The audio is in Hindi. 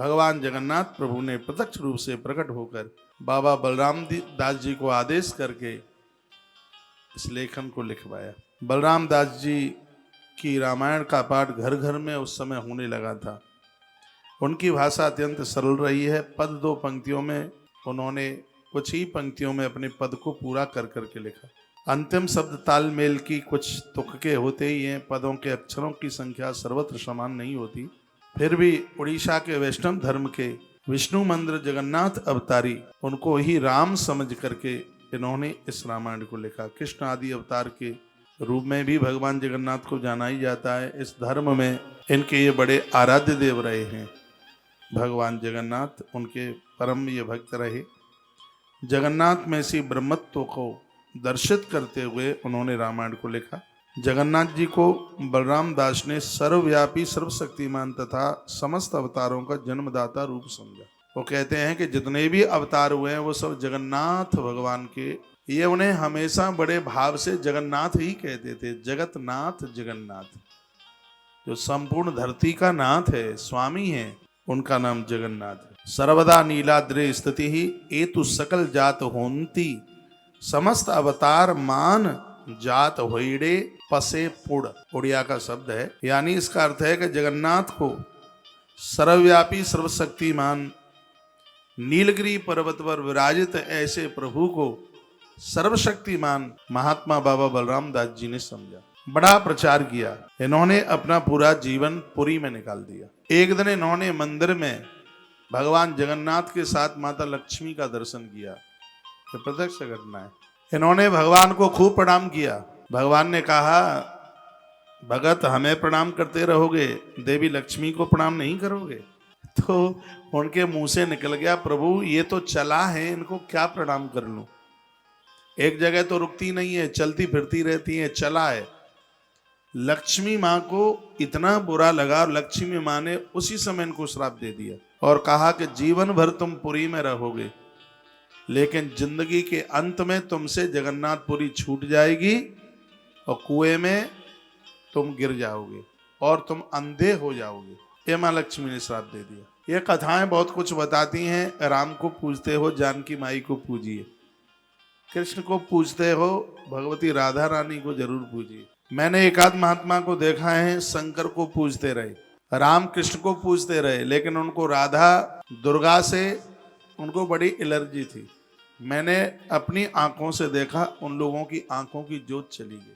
भगवान जगन्नाथ प्रभु ने प्रत्यक्ष रूप से प्रकट होकर बाबा बलराम दास जी को आदेश करके इस लेखन को लिखवाया। बलराम दास जी की रामायण का पाठ घर घर में उस समय होने लगा था। उनकी भाषा अत्यंत सरल रही है। पद 2 पंक्तियों में उन्होंने कुछ ही पंक्तियों में अपने पद को पूरा कर करके लिखा। अंतिम शब्द तालमेल की कुछ तुक्के होते ही हैं। पदों के अक्षरों की संख्या सर्वत्र समान नहीं होती। फिर भी उड़ीसा के वैष्णव धर्म के विष्णु मंदिर जगन्नाथ अवतारी उनको ही राम समझ करके इन्होंने इस रामायण को लिखा। कृष्ण आदि अवतार के रूप में भी भगवान जगन्नाथ को जाना ही जाता है। इस धर्म में इनके ये बड़े आराध्य देव रहे हैं। भगवान जगन्नाथ उनके परम ये भक्त रहे। जगन्नाथ में से ब्रह्मत्व को दर्शित करते हुए उन्होंने रामायण को लिखा। जगन्नाथ जी को बलराम दास ने सर्वव्यापी सर्वशक्तिमान तथा समस्त अवतारों का जन्मदाता रूप समझा। वो कहते हैं कि जितने भी अवतार हुए हैं वो सब जगन्नाथ भगवान के, ये उन्हें हमेशा बड़े भाव से जगन्नाथ ही कहते थे। जगतनाथ जगन्नाथ, जो संपूर्ण धरती का नाथ है, स्वामी है, उनका नाम जगन्नाथ है। सर्वदा नीलाद्रे स्थिति ही एतु सकल जात होंती, समस्त अवतार मान जात होइडे पसे पुड़। उड़िया का शब्द है, यानी इसका अर्थ है कि जगन्नाथ को सर्वव्यापी सर्वशक्तिमान नीलगिरी पर्वत पर विराजित ऐसे प्रभु को सर्वशक्तिमान महात्मा बाबा बलराम दास जी ने समझा, बड़ा प्रचार किया। इन्होंने अपना पूरा जीवन पुरी में निकाल दिया। एक दिन इन्होंने मंदिर में भगवान जगन्नाथ के साथ माता लक्ष्मी का दर्शन किया। ये प्रत्यक्ष घटना है। इन्होंने भगवान को खूब प्रणाम किया। भगवान ने कहा, भगत हमें प्रणाम करते रहोगे, देवी लक्ष्मी को प्रणाम नहीं करोगे? तो उनके मुंह से निकल गया, प्रभु ये तो चला है, इनको क्या प्रणाम कर लूं? एक जगह तो रुकती नहीं है, चलती फिरती रहती है, चला है। लक्ष्मी माँ को इतना बुरा लगा और लक्ष्मी माँ ने उसी समय इनको श्राप दे दिया और कहा कि जीवन भर तुम पुरी में रहोगे, लेकिन जिंदगी के अंत में तुमसे जगन्नाथपुरी छूट जाएगी और कुएं में तुम गिर जाओगे और तुम अंधे हो जाओगे। ये माँ लक्ष्मी ने श्राप दे दिया। ये कथाएं बहुत कुछ बताती हैं। राम को पूजते हो, जानकी माई को पूजिए। कृष्ण को पूजते हो, भगवती राधा रानी को जरूर पूजिए। मैंने एकाध महात्मा को देखा है, शंकर को पूजते रहे, राम कृष्ण को पूजते रहे, लेकिन उनको राधा दुर्गा से उनको बड़ी एलर्जी थी। मैंने अपनी आंखों से देखा, उन लोगों की आंखों की जोत चली गई।